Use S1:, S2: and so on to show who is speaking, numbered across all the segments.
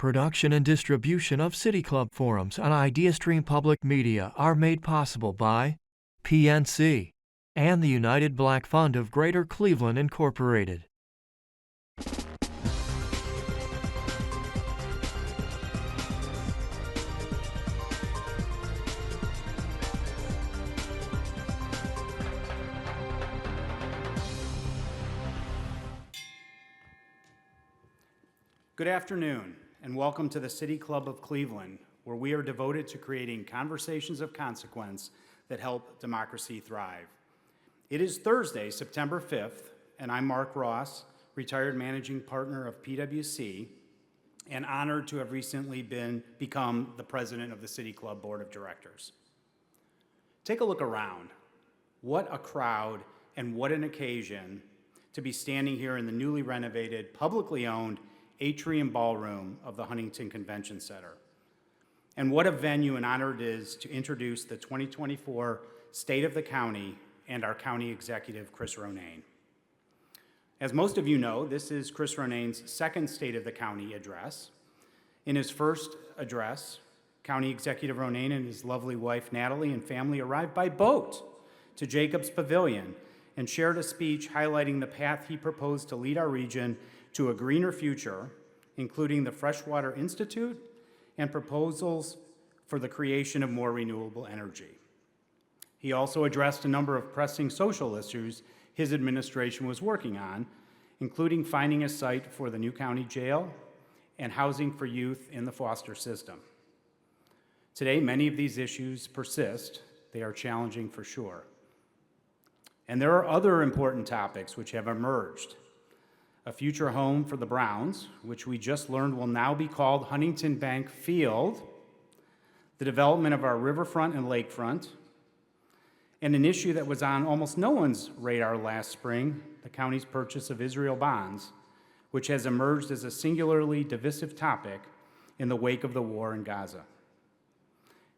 S1: Production and distribution of City Club forums on IdeaStream Public Media are made possible by PNC and the United Black Fund of Greater Cleveland, Incorporated.
S2: Good afternoon, and welcome to the City Club of Cleveland, where we are devoted to creating conversations of consequence that help democracy thrive. It is Thursday, September 5th, and I'm Mark Ross, retired managing partner of PwC, and honored to have recently become the president of the City Club Board of Directors. Take a look around. What a crowd and what an occasion to be standing here in the newly renovated, publicly owned Atrium Ballroom of the Huntington Convention Center. And what a venue and honor it is to introduce the 2024 State of the County and our County Executive, Chris Ronayne. As most of you know, this is Chris Ronayne's second State of the County address. In his first address, County Executive Ronayne and his lovely wife, Natalie, and family arrived by boat to Jacobs Pavilion and shared a speech highlighting the path he proposed to lead our region to a greener future, including the Freshwater Institute and proposals for the creation of more renewable energy. He also addressed a number of pressing social issues his administration was working on, including finding a site for the new county jail and housing for youth in the foster system. Today, many of these issues persist. They are challenging for sure. And there are other important topics which have emerged. A future home for the Browns, which we just learned will now be called Huntington Bank Field, the development of our riverfront and lakefront, and an issue that was on almost no one's radar last spring, the county's purchase of Israel bonds, which has emerged as a singularly divisive topic in the wake of the war in Gaza.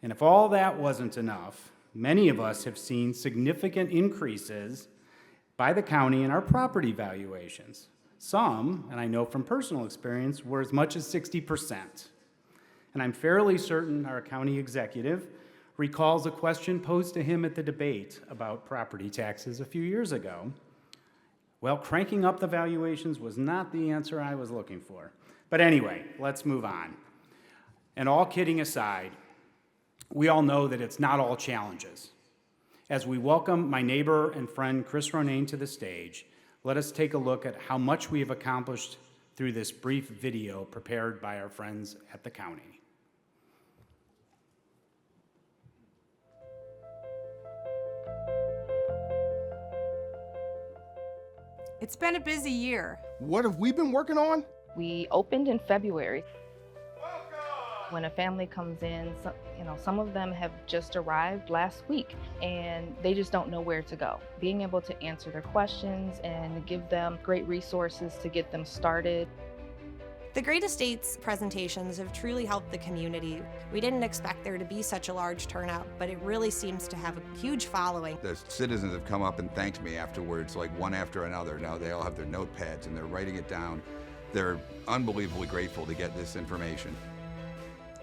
S2: And if all that wasn't enough, many of us have seen significant increases by the county in our property valuations. Some, and I know from personal experience, were as much as 60%. And I'm fairly certain our county executive recalls a question posed to him at the debate about property taxes a few years ago. Well, cranking up the valuations was not the answer I was looking for. But anyway, let's move on. And all kidding aside, we all know that it's not all challenges. As we welcome my neighbor and friend Chris Ronayne to the stage, let us take a look at how much we have accomplished through this brief video prepared by our friends at the county.
S3: It's been a busy year.
S4: What have we been working on?
S5: We opened in February. When a family comes in, some of them have just arrived last week and they just don't know where to go. Being able to answer their questions and give them great resources to get them started.
S3: The Great Estates presentations have truly helped the community. We didn't expect there to be such a large turnout, but it really seems to have a huge following.
S6: The citizens have come up and thanked me afterwards, like one after another. Now they all have their notepads and they're writing it down. They're unbelievably grateful to get this information.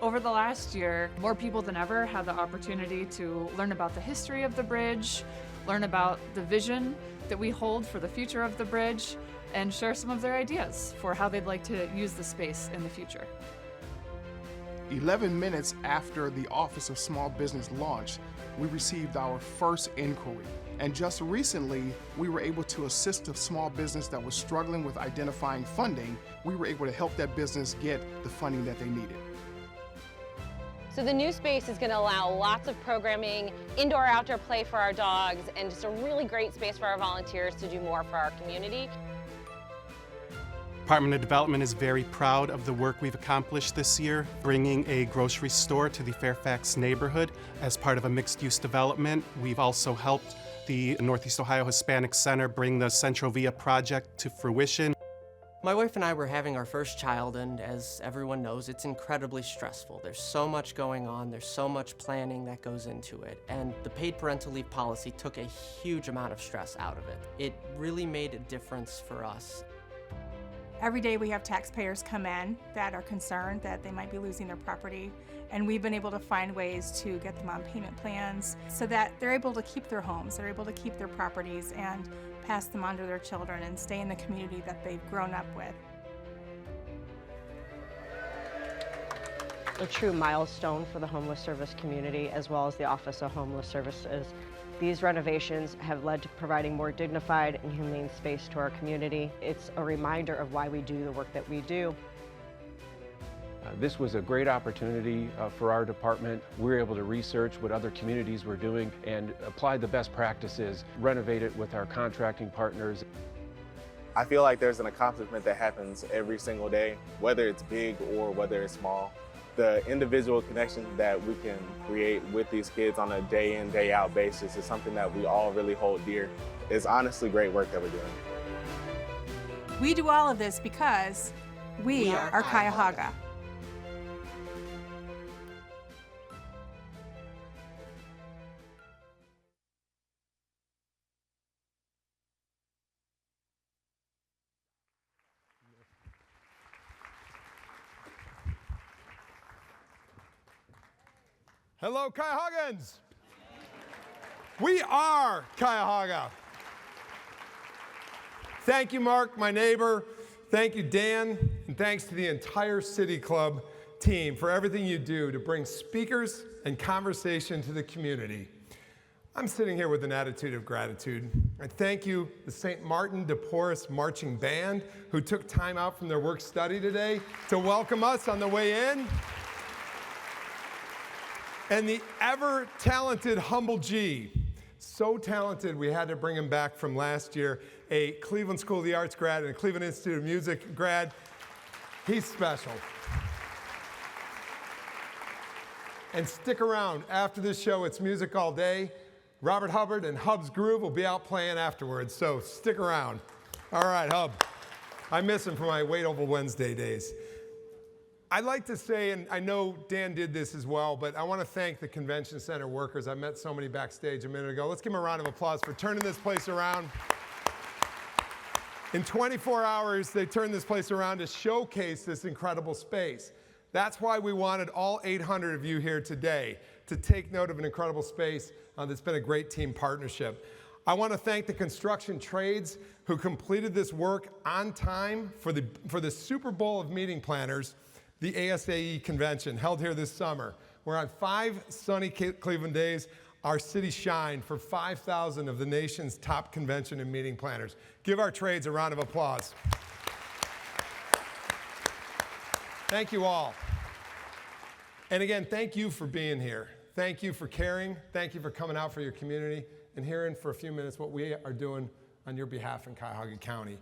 S7: Over the last year, more people than ever had the opportunity to learn about the history of the bridge, learn about the vision that we hold for the future of the bridge, and share some of their ideas for how they'd like to use the space in the future.
S4: 11 minutes after the Office of Small Business launched, we received our first inquiry. And just recently, we were able to assist a small business that was struggling with identifying funding. We were able to help that business get the funding that they needed.
S8: So the new space is going to allow lots of programming, indoor-outdoor play for our dogs, and just a really great space for our volunteers to do more for our community.
S9: Department of Development is very proud of the work we've accomplished this year, bringing a grocery store to the Fairfax neighborhood as part of a mixed-use development. We've also helped the Northeast Ohio Hispanic Center bring the Centro Via project to fruition.
S10: My wife and I were having our first child, and as everyone knows, it's incredibly stressful. There's so much going on, there's so much planning that goes into it, and the paid parental leave policy took a huge amount of stress out of it. It really made a difference for us.
S11: Every day we have taxpayers come in that are concerned that they might be losing their property, and we've been able to find ways to get them on payment plans so that they're able to keep their homes, they're able to keep their properties and pass them on to their children and stay in the community that they've grown up with.
S12: A true milestone for the homeless service community as well as the Office of Homeless Services. These renovations have led to providing more dignified and humane space to our community. It's a reminder of why we do the work that we do.
S13: This was a great opportunity for our department. We were able to research what other communities were doing and apply the best practices, renovate it with our contracting partners.
S14: I feel like there's an accomplishment that happens every single day, whether it's big or whether it's small. The individual connections that we can create with these kids on a day in, day out basis is something that we all really hold dear. It's honestly great work that we're doing.
S11: We do all of this because we are Cuyahoga.
S15: Hello, Cuyahoggans! We are Cuyahoga. Thank you, Mark, my neighbor. Thank you, Dan. And thanks to the entire City Club team for everything you do to bring speakers and conversation to the community. I'm sitting here with an attitude of gratitude. I thank you, the St. Martin de Porres Marching Band, who took time out from their work study today to welcome us on the way in. And the ever-talented Humble G, so talented we had to bring him back from last year, a Cleveland School of the Arts grad and a Cleveland Institute of Music grad. He's special. And stick around. After this show, it's music all day. Robert Hubbard and Hub's Groove will be out playing afterwards, so stick around. All right, Hub. I miss him from my Wait Oval Wednesday days. I'd like to say, and I know Dan did this as well, but I want to thank the convention center workers. I met so many backstage a minute ago. Let's give them a round of applause for turning this place around. In 24 hours, they turned this place around to showcase this incredible space. That's why we wanted all 800 of you here today to take note of an incredible space that's been a great team partnership. I want to thank the construction trades who completed this work on time for the Super Bowl of meeting planners, the ASAE convention held here this summer, where on 5 sunny Cleveland days, our city shined for 5,000 of the nation's top convention and meeting planners. Give our trades a round of applause. Thank you all. And again, thank you for being here. Thank you for caring. Thank you for coming out for your community and hearing for a few minutes what we are doing on your behalf in Cuyahoga County.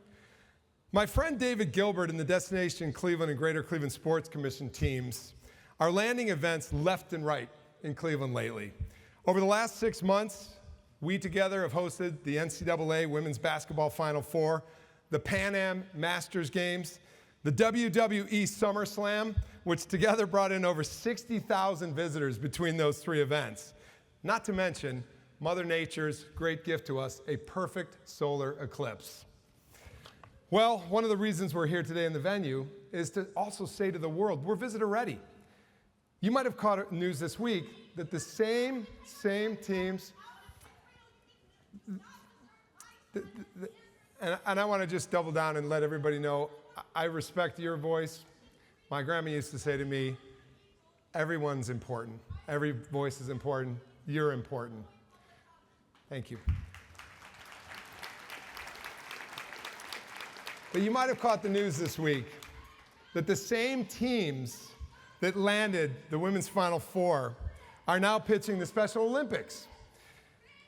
S15: My friend David Gilbert and the Destination Cleveland and Greater Cleveland Sports Commission teams are landing events left and right in Cleveland lately. Over the last 6 months, we together have hosted the NCAA Women's Basketball Final Four, the Pan Am Masters Games, the WWE SummerSlam, which together brought in over 60,000 visitors between those 3 events. Not to mention Mother Nature's great gift to us, a perfect solar eclipse. Well, one of the reasons we're here today in the venue is to also say to the world, we're visitor ready. You might have caught news this week that the same teams, and I want to just double down and let everybody know, I respect your voice. My grandma used to say to me, everyone's important. Every voice is important. You're important. Thank you. But you might have caught the news this week that the same teams that landed the women's Final Four are now pitching the Special Olympics,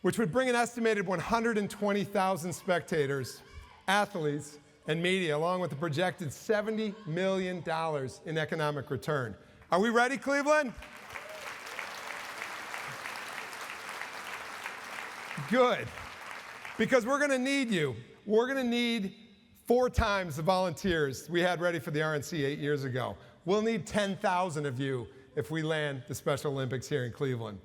S15: which would bring an estimated 120,000 spectators, athletes, and media, along with a projected $70 million in economic return. Are we ready, Cleveland? Good, because we're going to need you. We're going to need 4 times the volunteers we had ready for the RNC 8 years ago. We'll need 10,000 of you if we land the Special Olympics here in Cleveland.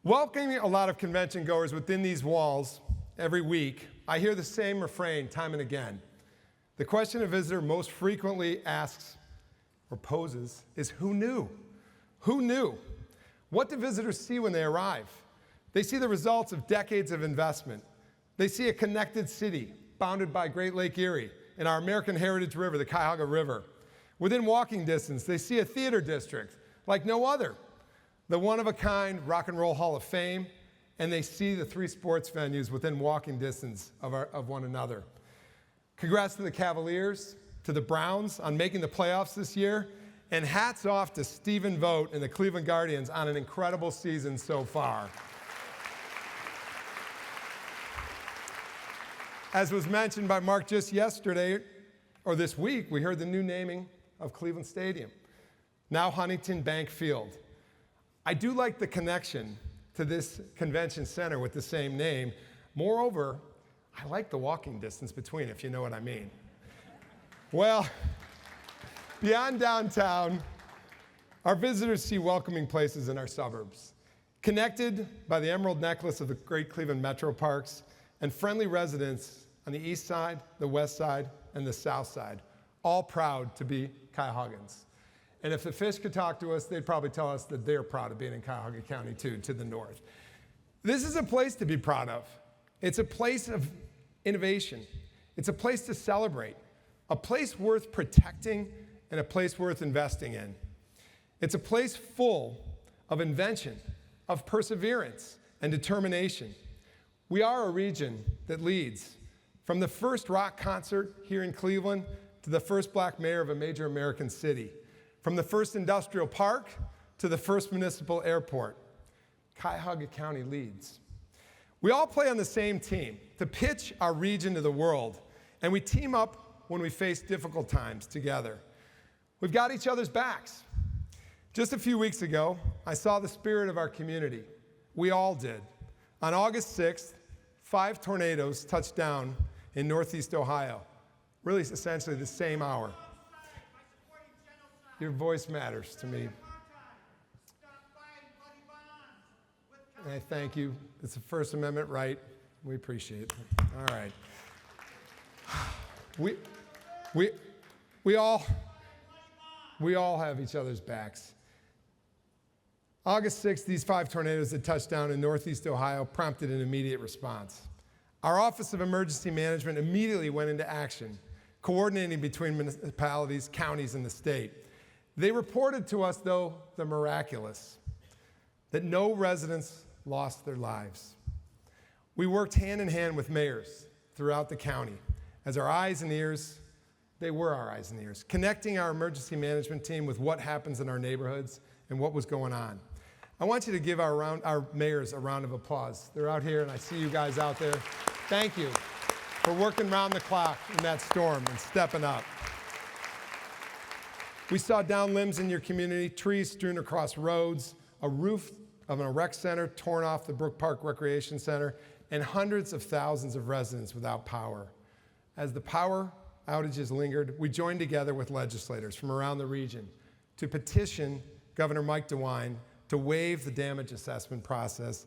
S15: Welcoming a lot of convention goers within these walls every week, I hear the same refrain time and again. The question a visitor most frequently asks or poses is, who knew? Who knew? What do visitors see when they arrive? They see the results of decades of investment. They see a connected city bounded by Great Lake Erie and our American Heritage River, the Cuyahoga River. Within walking distance, they see a theater district like no other, the one-of-a-kind Rock and Roll Hall of Fame, and they see the 3 sports venues within walking distance of one another. Congrats to the Cavaliers, to the Browns on making the playoffs this year, and hats off to Stephen Vogt and the Cleveland Guardians on an incredible season so far. As was mentioned by Mark just yesterday, or this week, we heard the new naming of Cleveland Stadium, now Huntington Bank Field. I do like the connection to this convention center with the same name. Moreover, I like the walking distance between, if you know what I mean. Well, beyond downtown, our visitors see welcoming places in our suburbs, connected by the emerald necklace of the great Cleveland Metro Parks, and friendly residents on the east side, the west side, and the south side, all proud to be Cuyahoggans. And if the fish could talk to us, they'd probably tell us that they're proud of being in Cuyahoga County too, to the north. This is a place to be proud of. It's a place of innovation. It's a place to celebrate, a place worth protecting, and a place worth investing in. It's a place full of invention, of perseverance, and determination. We are a region that leads, from the first rock concert here in Cleveland to the first black mayor of a major American city, from the first industrial park to the first municipal airport. Cuyahoga County leads. We all play on the same team to pitch our region to the world, and we team up when we face difficult times together. We've got each other's backs. Just a few weeks ago, I saw the spirit of our community. We all did. On August 6th, 5 tornadoes touched down in Northeast Ohio, really essentially the same hour. Your voice matters to me. And I thank you. It's a First Amendment right. We appreciate it. All right. We all have each other's backs. August 6th, these 5 tornadoes that touched down in Northeast Ohio prompted an immediate response. Our Office of Emergency Management immediately went into action, coordinating between municipalities, counties, and the state. They reported to us, though, the miraculous, that no residents lost their lives. We worked hand in hand with mayors throughout the county as our eyes and ears, they were our eyes and ears, connecting our emergency management team with what happens in our neighborhoods and what was going on. I want you to give our mayors a round of applause. They're out here, and I see you guys out there. Thank you for working round the clock in that storm and stepping up. We saw down limbs in your community, trees strewn across roads, a roof of an rec center torn off the Brook Park Recreation Center, and hundreds of thousands of residents without power. As the power outages lingered, we joined together with legislators from around the region to petition Governor Mike DeWine to waive the damage assessment process,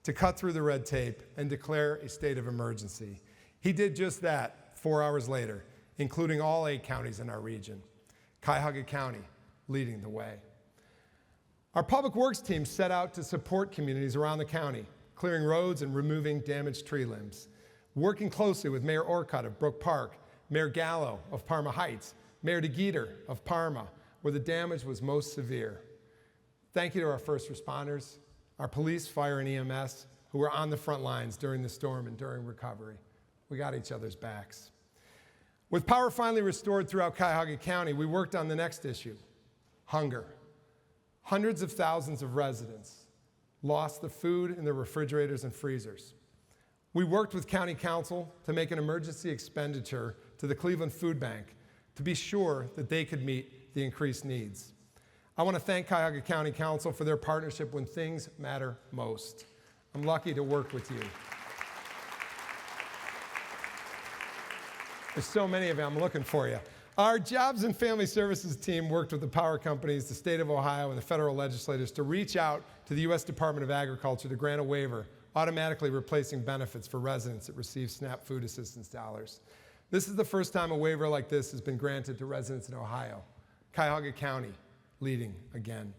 S15: to cut through the red tape, and declare a state of emergency. He did just that 4 hours later, including all 8 counties in our region. Cuyahoga County leading the way. Our public works team set out to support communities around the county, clearing roads and removing damaged tree limbs, working closely with Mayor Orcutt of Brook Park, Mayor Gallo of Parma Heights, Mayor DeGeeter of Parma, where the damage was most severe. Thank you to our first responders, our police, fire, and EMS, who were on the front lines during the storm and during recovery. We got each other's backs. With power finally restored throughout Cuyahoga County, we worked on the next issue, hunger. Hundreds of thousands of residents lost the food in their refrigerators and freezers. We worked with County Council to make an emergency expenditure to the Cleveland Food Bank to be sure that they could meet the increased needs. I want to thank Cuyahoga County Council for their partnership when things matter most. I'm lucky to work with you. There's so many of you, I'm looking for you. Our Jobs and Family Services team worked with the power companies, the state of Ohio, and the federal legislators to reach out to the U.S. Department of Agriculture to grant a waiver, automatically replacing benefits for residents that receive SNAP food assistance dollars. This is the first time a waiver like this has been granted to residents in Ohio. Cuyahoga County leading again.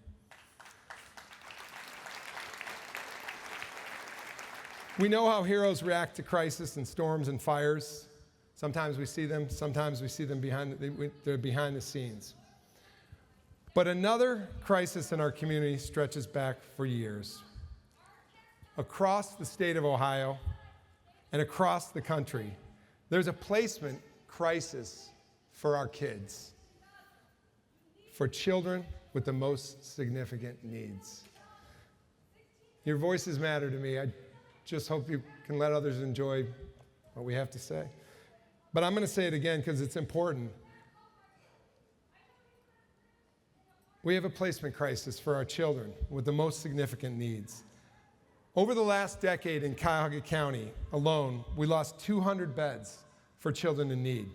S15: We know how heroes react to crisis and storms and fires. Sometimes we see them they're behind the scenes. But another crisis in our community stretches back for years. Across the state of Ohio and across the country, there's a placement crisis for our kids, for children with the most significant needs. Your voices matter to me. I just hope you can let others enjoy what we have to say. But I'm going to say it again because it's important. We have a placement crisis for our children with the most significant needs. Over the last decade in Cuyahoga County alone, we lost 200 beds for children in need.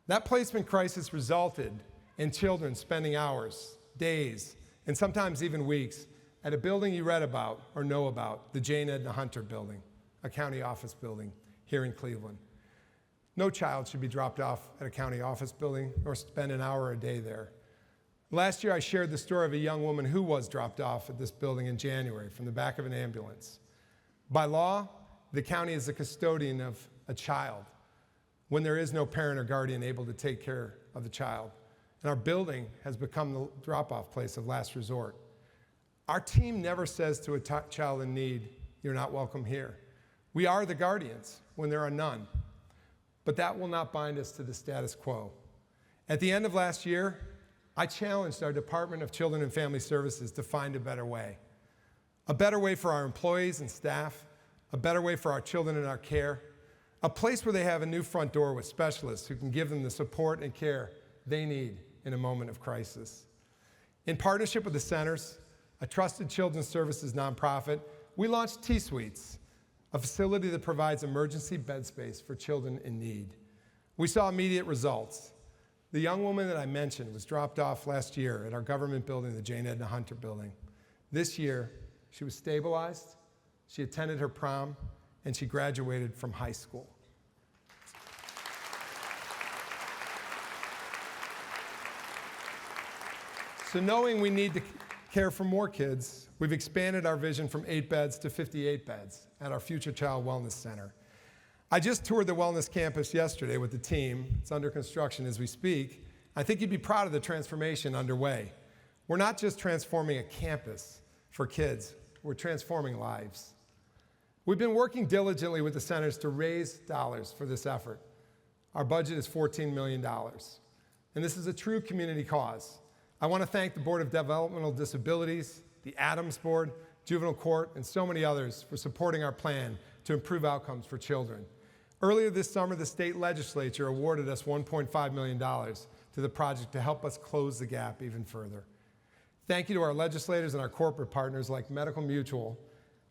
S15: That placement crisis resulted in children spending hours, days, and sometimes even weeks at a building you read about or know about, the Jane Edna Hunter Building, a county office building here in Cleveland. No child should be dropped off at a county office building or spend an hour a day there. Last year, I shared the story of a young woman who was dropped off at this building in January from the back of an ambulance. By law, the county is the custodian of a child when there is no parent or guardian able to take care of the child. And our building has become the drop-off place of last resort. Our team never says to a child in need, "You're not welcome here." We are the guardians when there are none. But that will not bind us to the status quo. At the end of last year, I challenged our Department of Children and Family Services to find a better way for our employees and staff, a better way for our children in our care, a place where they have a new front door with specialists who can give them the support and care they need in a moment of crisis. In partnership with the centers, a trusted children's services nonprofit, we launched T-Suites, a facility that provides emergency bed space for children in need. We saw immediate results. The young woman that I mentioned was dropped off last year at our government building, the Jane Edna Hunter Building. This year, she was stabilized, she attended her prom, and she graduated from high school. So knowing we need to care for more kids, we've expanded our vision from 8 beds to 58 beds at our Future Child Wellness Center. I just toured the wellness campus yesterday with the team. It's under construction as we speak. I think you'd be proud of the transformation underway. We're not just transforming a campus for kids, we're transforming lives. We've been working diligently with the centers to raise dollars for this effort. Our budget is $14 million, and this is a true community cause. I want to thank the Board of Developmental Disabilities, the Adams Board, Juvenile Court, and so many others for supporting our plan to improve outcomes for children. Earlier this summer, the state legislature awarded us $1.5 million to the project to help us close the gap even further. Thank you to our legislators and our corporate partners like Medical Mutual.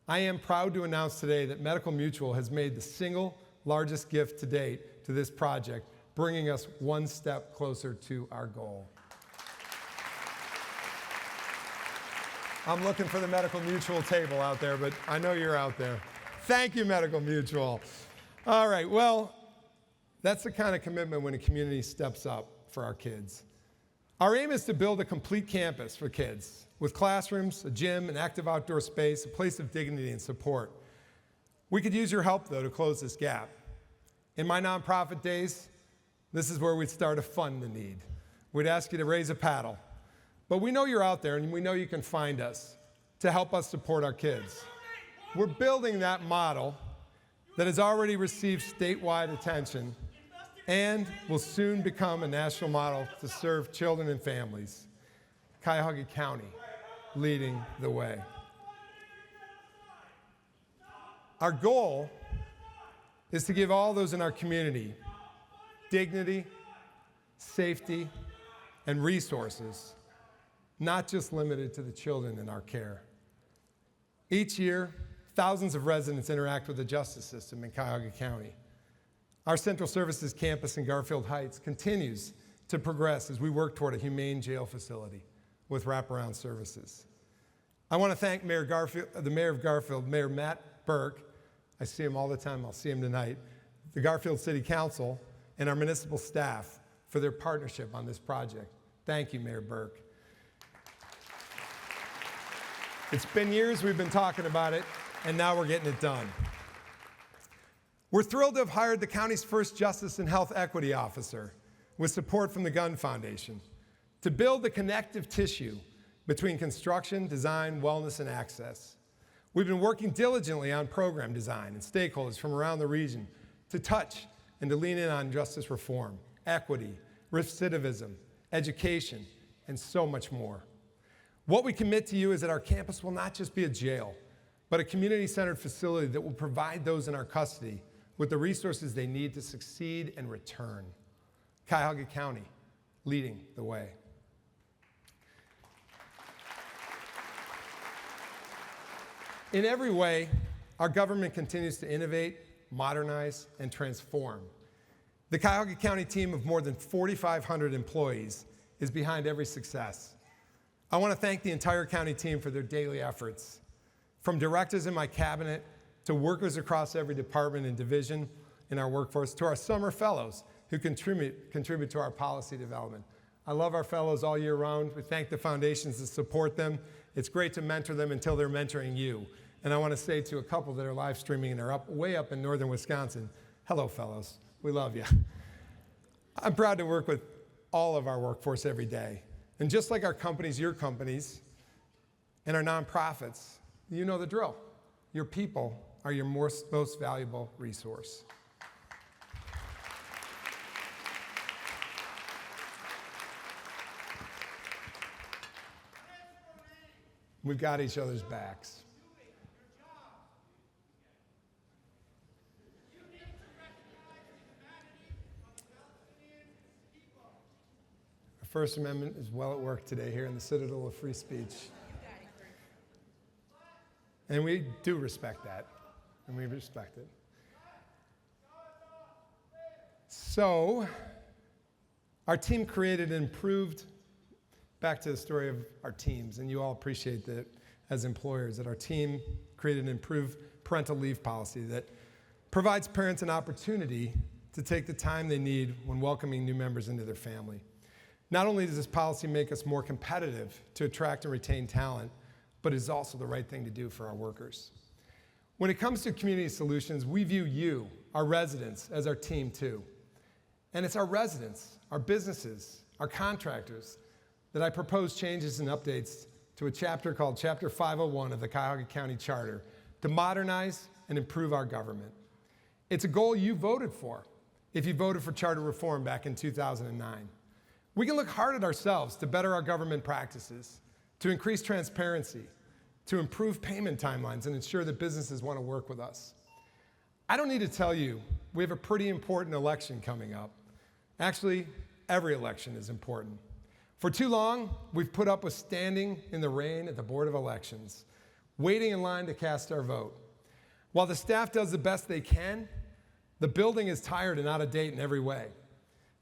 S15: I am proud to announce today that Medical Mutual has made the single largest gift to date to this project, bringing us one step closer to our goal. I'm looking for the Medical Mutual table out there, but I know you're out there. Thank you, Medical Mutual. All right, well, that's the kind of commitment when a community steps up for our kids. Our aim is to build a complete campus for kids with classrooms, a gym, an active outdoor space, a place of dignity and support. We could use your help, though, to close this gap. In my nonprofit days, this is where we'd start to fund the need. We'd ask you to raise a paddle. But we know you're out there, and we know you can find us to help us support our kids. We're building that model that has already received statewide attention and will soon become a national model to serve children and families. Cuyahoga County leading the way. Our goal is to give all those in our community dignity, safety, and resources, not just limited to the children in our care. Each year, thousands of residents interact with the justice system in Cuyahoga County. Our Central Services campus in Garfield Heights continues to progress as we work toward a humane jail facility with wraparound services. I want to thank the Mayor of Garfield, Mayor Matt Burke. I see him all the time. I'll see him tonight. The Garfield City Council and our municipal staff for their partnership on this project. Thank you, Mayor Burke. It's been years we've been talking about it, and now we're getting it done. We're thrilled to have hired the county's first Justice and Health Equity Officer with support from the Gunn Foundation to build the connective tissue between construction, design, wellness, and access. We've been working diligently on program design and stakeholders from around the region to touch and to lean in on justice reform, equity, recidivism, education, and so much more. What we commit to you is that our campus will not just be a jail, but a community-centered facility that will provide those in our custody with the resources they need to succeed and return. Cuyahoga County, leading the way. In every way, our government continues to innovate, modernize, and transform. The Cuyahoga County team of more than 4,500 employees is behind every success. I want to thank the entire county team for their daily efforts, from directors in my cabinet to workers across every department and division in our workforce, to our summer fellows who contribute to our policy development. I love our fellows all year round. We thank the foundations that support them. It's great to mentor them until they're mentoring you. And I want to say to a couple that are live streaming and are way up in northern Wisconsin, hello, fellows. We love you. I'm proud to work with all of our workforce every day. And just like our companies, your companies, and our nonprofits, you know the drill. Your people are your most valuable resource. We've got each other's backs. The First Amendment is well at work today here in the Citadel of Free Speech. And we do respect that, and we respect it. So, our team created and improved, back to the story of our teams, and you all appreciate that as employers, that our team created an improved parental leave policy that provides parents an opportunity to take the time they need when welcoming new members into their family. Not only does this policy make us more competitive to attract and retain talent, but it is also the right thing to do for our workers. When it comes to community solutions, we view you, our residents, as our team too. And it's our residents, our businesses, our contractors, that I propose changes and updates to a chapter called Chapter 501 of the Cuyahoga County Charter to modernize and improve our government. It's a goal you voted for if you voted for charter reform back in 2009. We can look hard at ourselves to better our government practices, to increase transparency, to improve payment timelines and ensure that businesses want to work with us. I don't need to tell you, we have a pretty important election coming up. Actually, every election is important. For too long, we've put up with standing in the rain at the Board of Elections, waiting in line to cast our vote. While the staff does the best they can, the building is tired and out of date in every way.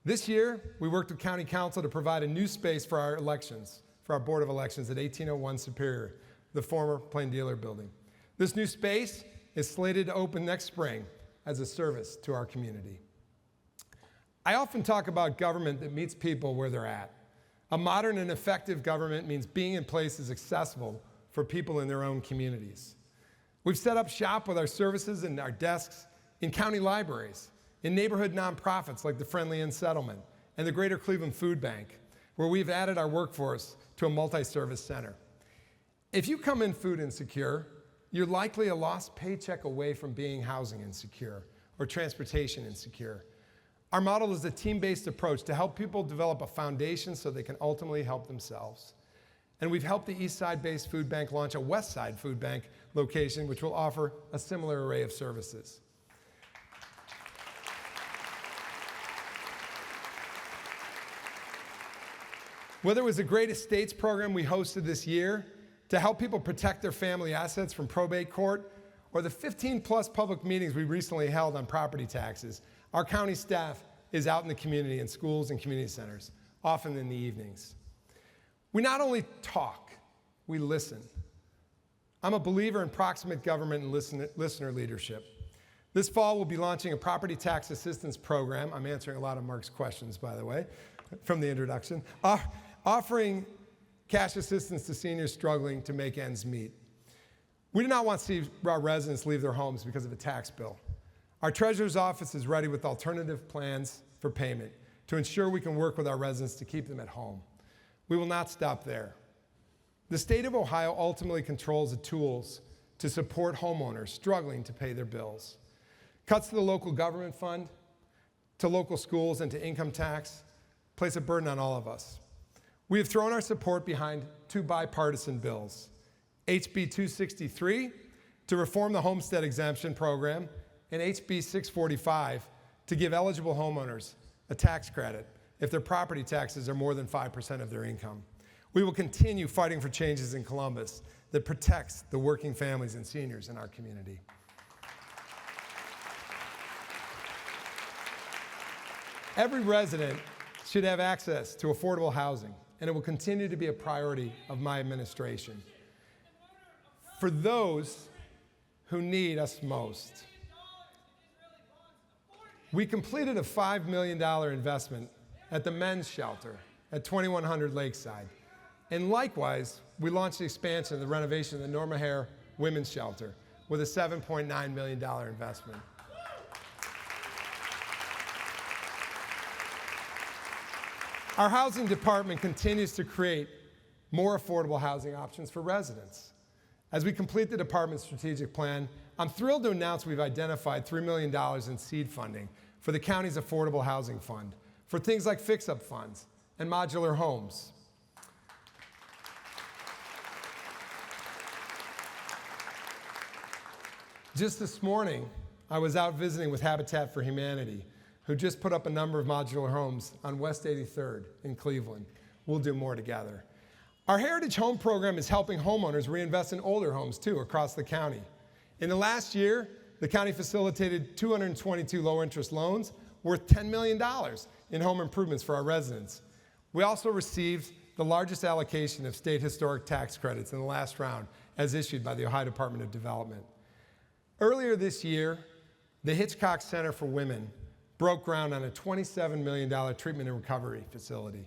S15: This year, we worked with County Council to provide a new space for our elections, for our Board of Elections at 1801 Superior, the former Plain Dealer building. This new space is slated to open next spring as a service to our community. I often talk about government that meets people where they're at. A modern and effective government means being in places accessible for people in their own communities. We've set up shop with our services and our desks in county libraries, in neighborhood nonprofits like the Friendly Inn Settlement and the Greater Cleveland Food Bank, where we've added our workforce to a multi-service center. If you come in food insecure, you're likely a lost paycheck away from being housing insecure or transportation insecure. Our model is a team-based approach to help people develop a foundation so they can ultimately help themselves. And we've helped the East Side-based food bank launch a West Side food bank location, which will offer a similar array of services. Whether it was the Great Estates program we hosted this year to help people protect their family assets from probate court, or the 15-plus public meetings we recently held on property taxes, our county staff is out in the community in schools and community centers, often in the evenings. We not only talk, we listen. I'm a believer in proximate government and listener leadership. This fall, we'll be launching a property tax assistance program. I'm answering a lot of Mark's questions, by the way, from the introduction. Offering cash assistance to seniors struggling to make ends meet. We do not want to see our residents leave their homes because of a tax bill. Our treasurer's office is ready with alternative plans for payment to ensure we can work with our residents to keep them at home. We will not stop there. The state of Ohio ultimately controls the tools to support homeowners struggling to pay their bills. Cuts to the local government fund, to local schools, and to income tax place a burden on all of us. We have thrown our support behind two bipartisan bills, HB 263 to reform the homestead exemption program, and HB 645 to give eligible homeowners a tax credit if their property taxes are more than 5% of their income. We will continue fighting for changes in Columbus that protects the working families and seniors in our community. Every resident should have access to affordable housing, and it will continue to be a priority of my administration. For those who need us most, we completed a $5 million investment at the men's shelter at 2100 Lakeside. And likewise, we launched the expansion and the renovation of the Norma Hare Women's Shelter with a $7.9 million investment. Our housing department continues to create more affordable housing options for residents. As we complete the department's strategic plan, I'm thrilled to announce we've identified $3 million in seed funding for the county's Affordable Housing Fund for things like fix-up funds and modular homes. Just this morning, I was out visiting with Habitat for Humanity, who just put up a number of modular homes on West 83rd in Cleveland. We'll do more together. Our Heritage Home program is helping homeowners reinvest in older homes, too, across the county. In the last year, the county facilitated 222 low-interest loans worth $10 million in home improvements for our residents. We also received the largest allocation of state historic tax credits in the last round, as issued by the Ohio Department of Development. Earlier this year, the Hitchcock Center for Women broke ground on a $27 million treatment and recovery facility.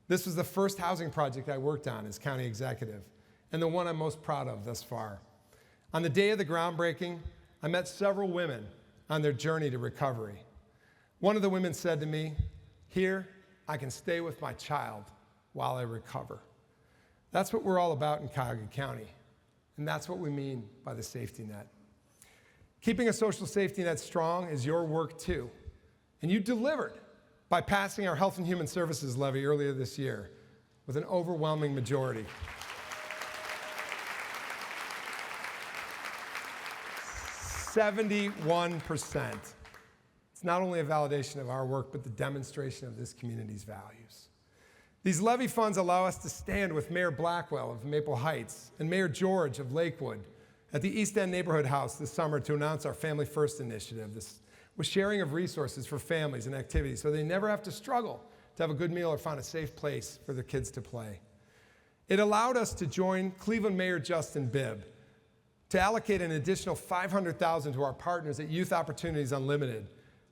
S15: This was the first housing project I worked on as county executive, and the one I'm most proud of thus far. On the day of the groundbreaking, I met several women on their journey to recovery. One of the women said to me, "Here, I can stay with my child while I recover." That's what we're all about in Cuyahoga County, and that's what we mean by the safety net. Keeping a social safety net strong is your work too, and you delivered by passing our Health and Human Services levy earlier this year with an overwhelming majority. 71%. It's not only a validation of our work, but the demonstration of this community's values. These levy funds allow us to stand with Mayor Blackwell of Maple Heights and Mayor George of Lakewood at the East End Neighborhood House this summer to announce our Family First initiative. This was sharing of resources for families and activities so they never have to struggle to have a good meal or find a safe place for their kids to play. It allowed us to join Cleveland Mayor Justin Bibb to allocate an additional $500,000 to our partners at Youth Opportunities Unlimited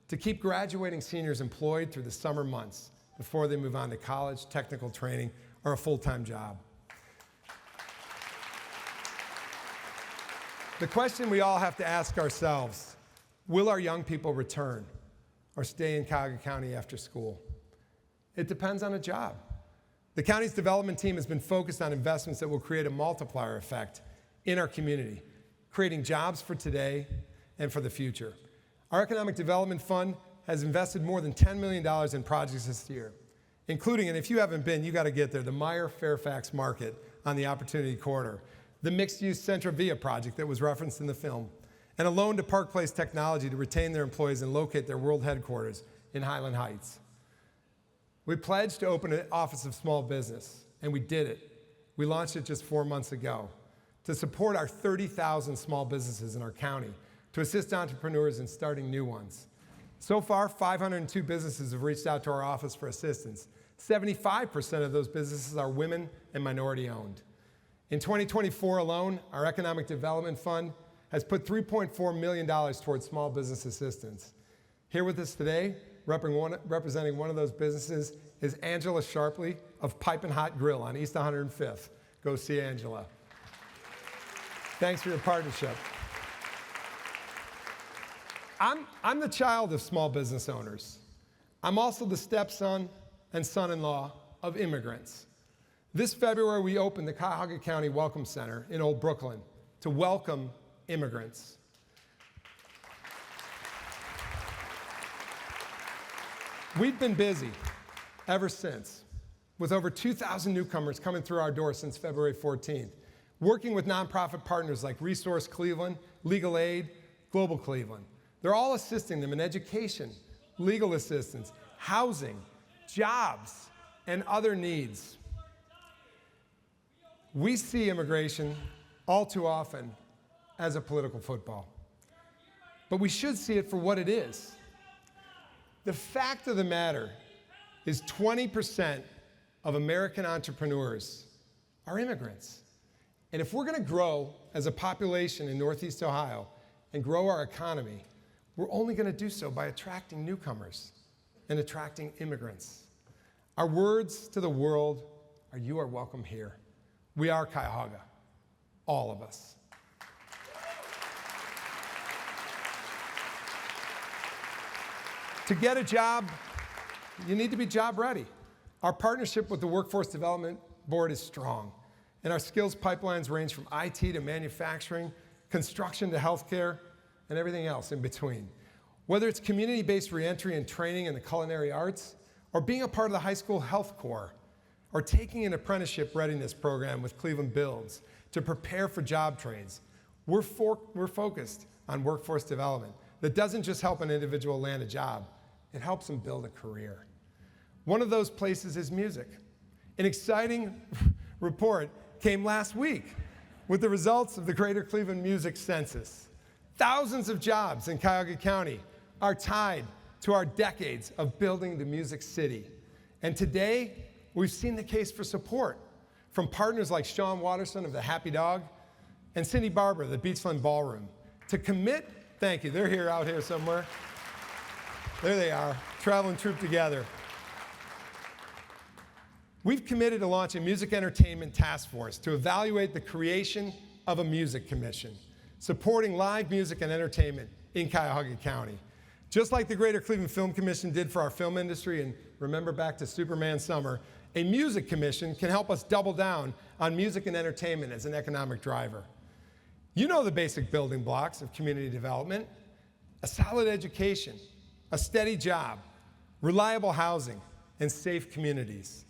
S15: to keep graduating seniors employed through the summer months before they move on to college, technical training, or a full-time job. The question we all have to ask ourselves, will our young people return or stay in Cuyahoga County after school? It depends on a job. The county's development team has been focused on investments that will create a multiplier effect in our community, creating jobs for today and for the future. Our Economic Development Fund has invested more than $10 million in projects this year, including, and if you haven't been, you got to get there, the Meyer-Fairfax Market on the Opportunity Corridor, the mixed-use Centra Via project that was referenced in the film, and a loan to Park Place Technology to retain their employees and locate their world headquarters in Highland Heights. We pledged to open an Office of Small Business, and we did it. We launched it just 4 months ago to support our 30,000 small businesses in our county, to assist entrepreneurs in starting new ones. So far, 502 businesses have reached out to our office for assistance. 75% of those businesses are women and minority-owned. In 2024 alone, our Economic Development Fund has put $3.4 million towards small business assistance. Here with us today, representing one of those businesses, is Angela Sharpley of Pipin' Hot Grill on East 105th. Go see Angela. Thanks for your partnership. I'm the child of small business owners. I'm also the stepson and son-in-law of immigrants. This February, we opened the Cuyahoga County Welcome Center in Old Brooklyn to welcome immigrants. We've been busy ever since, with over 2,000 newcomers coming through our door since February 14th, working with nonprofit partners like Resource Cleveland, Legal Aid, Global Cleveland. They're all assisting them in education, legal assistance, housing, jobs, and other needs. We see immigration all too often as a political football, but we should see it for what it is. The fact of the matter is 20% of American entrepreneurs are immigrants. And if we're going to grow as a population in Northeast Ohio and grow our economy, we're only going to do so by attracting newcomers and attracting immigrants. Our words to the world are, "You are welcome here." We are Cuyahoga, all of us. To get a job, you need to be job ready. Our partnership with the Workforce Development Board is strong, and our skills pipelines range from IT to manufacturing, construction to healthcare, and everything else in between. Whether it's community-based reentry and training in the culinary arts, or being a part of the high school health corps, or taking an apprenticeship readiness program with Cleveland Builds to prepare for job trades, we're focused on workforce development that doesn't just help an individual land a job, it helps them build a career. One of those places is music. An exciting report came last week with the results of the Greater Cleveland Music Census. Thousands of jobs in Cuyahoga County are tied to our decades of building the music city. And today, we've seen the case for support from partners like Sean Watterson of the Happy Dog and Cindy Barber of the Beachland Ballroom to commit, thank you, they're here out here somewhere. There they are, traveling troupe together. We've committed to launch a music entertainment task force to evaluate the creation of a music commission, supporting live music and entertainment in Cuyahoga County. Just like the Greater Cleveland Film Commission did for our film industry, and remember back to Superman Summer, a music commission can help us double down on music and entertainment as an economic driver. You know the basic building blocks of community development: a solid education, a steady job, reliable housing, and safe communities.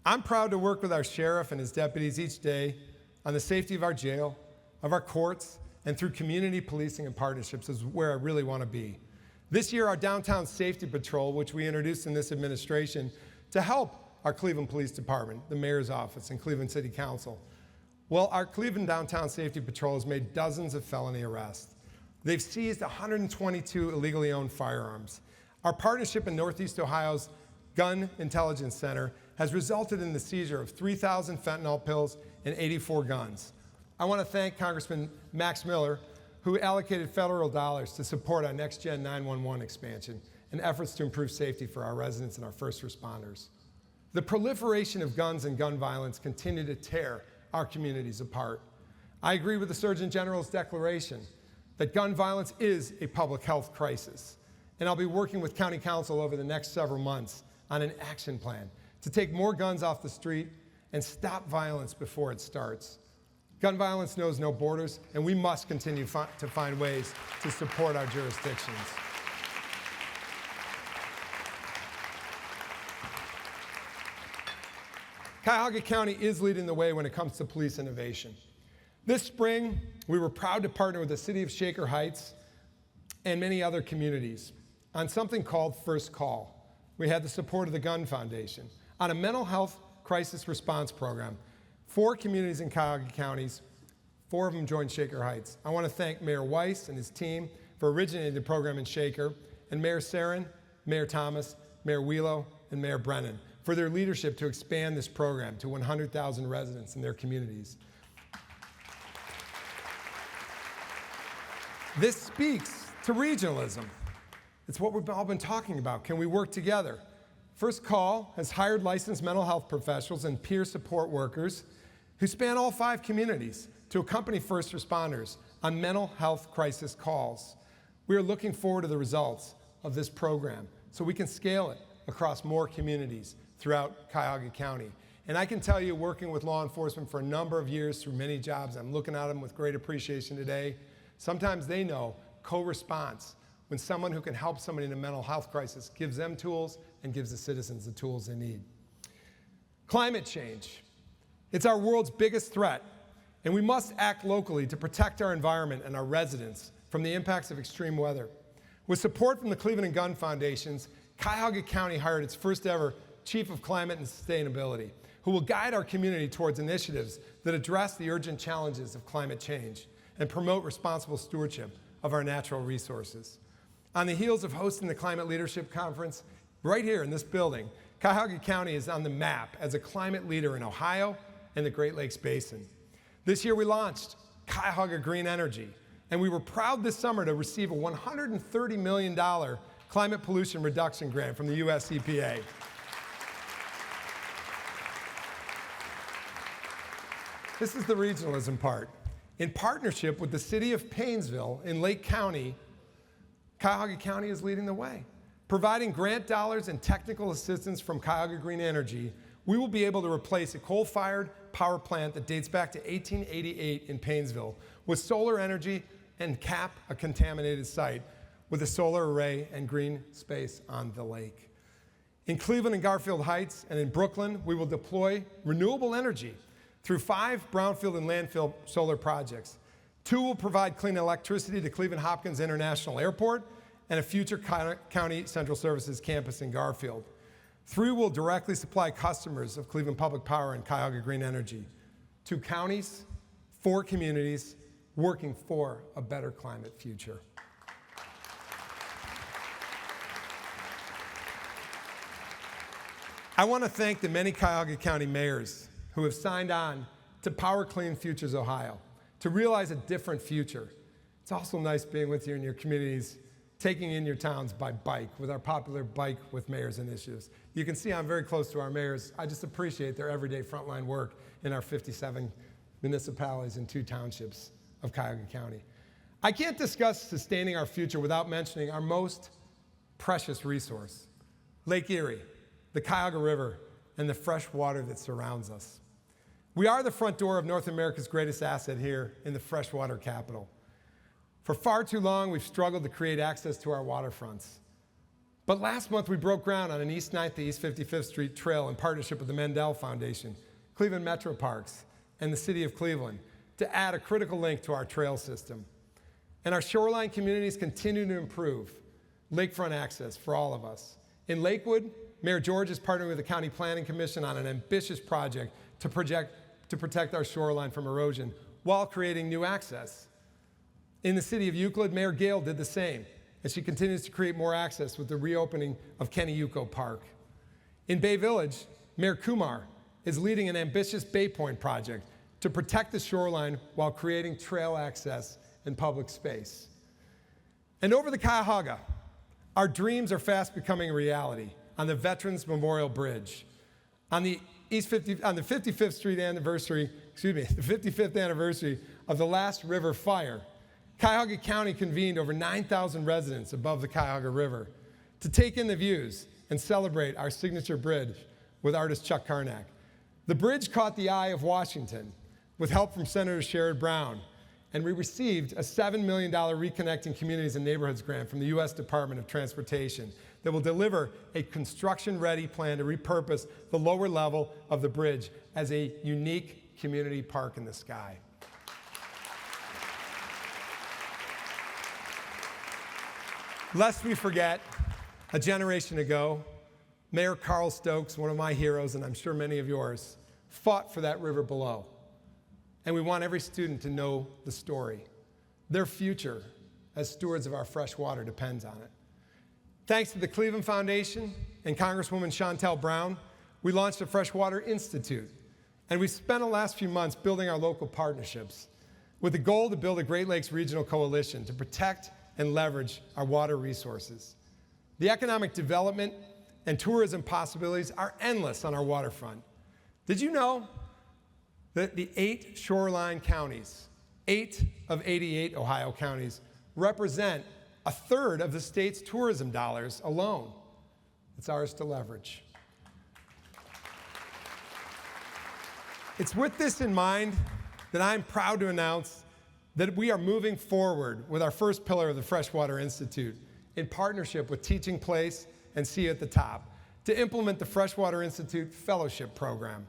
S15: I'm proud to work with our sheriff and his deputies each day on the safety of our jail, of our courts, and through community policing and partnerships is where I really want to be. This year, our Downtown Safety Patrol, which we introduced in this administration to help our Cleveland Police Department, the Mayor's Office, and Cleveland City Council. Well, our Cleveland Downtown Safety Patrol has made dozens of felony arrests. They've seized 122 illegally owned firearms. Our partnership in Northeast Ohio's Gun Intelligence Center has resulted in the seizure of 3,000 fentanyl pills and 84 guns. I want to thank Congressman Max Miller, who allocated federal dollars to support our Next Gen 911 expansion and efforts to improve safety for our residents and our first responders. The proliferation of guns and gun violence continue to tear our communities apart. I agree with the Surgeon General's declaration that gun violence is a public health crisis, and I'll be working with County Council over the next several months on an action plan to take more guns off the street and stop violence before it starts. Gun violence knows no borders, and we must continue to find ways to support our jurisdictions. Cuyahoga County is leading the way when it comes to police innovation. This spring, we were proud to partner with the City of Shaker Heights and many other communities on something called First Call. We had the support of the Gun Foundation on a mental health crisis response program. 4 communities in Cuyahoga counties, 4 of them joined Shaker Heights. I want to thank Mayor Weiss and his team for originating the program in Shaker, and Mayor Sarin, Mayor Thomas, Mayor Wheelo, and Mayor Brennan for their leadership to expand this program to 100,000 residents in their communities. This speaks to regionalism. It's what we've all been talking about. Can we work together? First Call has hired licensed mental health professionals and peer support workers who span all 5 communities to accompany first responders on mental health crisis calls. We are looking forward to the results of this program so we can scale it across more communities throughout Cuyahoga County. And I can tell you, working with law enforcement for a number of years through many jobs, I'm looking at them with great appreciation today. Sometimes they know co-response, when someone who can help somebody in a mental health crisis gives them tools and gives the citizens the tools they need. Climate change. It's our world's biggest threat, and we must act locally to protect our environment and our residents from the impacts of extreme weather. With support from the Cleveland and Gunn Foundations, Cuyahoga County hired its first ever Chief of Climate and Sustainability, who will guide our community towards initiatives that address the urgent challenges of climate change and promote responsible stewardship of our natural resources. On the heels of hosting the Climate Leadership Conference, right here in this building, Cuyahoga County is on the map as a climate leader in Ohio and the Great Lakes Basin. This year we launched Cuyahoga Green Energy, and we were proud this summer to receive a $130 million climate pollution reduction grant from the US EPA. This is the regionalism part. In partnership with the city of Paynesville in Lake County, Cuyahoga County is leading the way. Providing grant dollars and technical assistance from Cuyahoga Green Energy, we will be able to replace a coal-fired power plant that dates back to 1888 in Paynesville with solar energy and cap a contaminated site with a solar array and green space on the lake. In Cleveland and Garfield Heights and in Brooklyn, we will deploy renewable energy through 5 brownfield and landfill solar projects. 2 will provide clean electricity to Cleveland Hopkins International Airport and a future County Central Services campus in Garfield. 3 will directly supply customers of Cleveland Public Power and Cuyahoga Green Energy. 2 counties, 4 communities, working for a better climate future. I want to thank the many Cuyahoga County mayors who have signed on to Power Clean Futures Ohio, to realize a different future. It's also nice being with you in your communities, taking in your towns by bike with our popular Bike with Mayors initiatives. You can see I'm very close to our mayors. I just appreciate their everyday frontline work in our 57 municipalities and 2 townships of Cuyahoga County. I can't discuss sustaining our future without mentioning our most precious resource, Lake Erie, the Cuyahoga River, and the fresh water that surrounds us. We are the front door of North America's greatest asset here in the freshwater capital. For far too long, we've struggled to create access to our waterfronts. But last month, we broke ground on an East 9th to East 55th Street trail in partnership with the Mendel Foundation, Cleveland Metro Parks, and the City of Cleveland to add a critical link to our trail system. And our shoreline communities continue to improve lakefront access for all of us. In Lakewood, Mayor George is partnering with the County Planning Commission on an ambitious project to protect our shoreline from erosion while creating new access. In the city of Euclid, Mayor Gale did the same, and she continues to create more access with the reopening of Kenny-Yuko Park. In Bay Village, Mayor Kumar is leading an ambitious Bay Point project to protect the shoreline while creating trail access and public space. And over the Cuyahoga, our dreams are fast becoming a reality on the Veterans Memorial Bridge. On the 55th anniversary of the last river fire, Cuyahoga County convened over 9,000 residents above the Cuyahoga River to take in the views and celebrate our signature bridge with artist Chuck Carnack. The bridge caught the eye of Washington with help from Senator Sherrod Brown, and we received a $7 million Reconnecting Communities and Neighborhoods grant from the U.S. Department of Transportation that will deliver a construction-ready plan to repurpose the lower level of the bridge as a unique community park in the sky. Lest we forget, a generation ago, Mayor Carl Stokes, one of my heroes, and I'm sure many of yours, fought for that river below. And we want every student to know the story. Their future as stewards of our fresh water depends on it. Thanks to the Cleveland Foundation and Congresswoman Shontel Brown, we launched a Freshwater Institute, and we've spent the last few months building our local partnerships. with the goal to build a Great Lakes Regional Coalition to protect and leverage our water resources. The economic development and tourism possibilities are endless on our waterfront. Did you know that the 8 shoreline counties, 8 of 88 Ohio counties, represent a third of the state's tourism dollars alone? It's ours to leverage. It's with this in mind that I'm proud to announce that we are moving forward with our first pillar of the Freshwater Institute in partnership with Teaching Place and See at the Top to implement the Freshwater Institute Fellowship Program.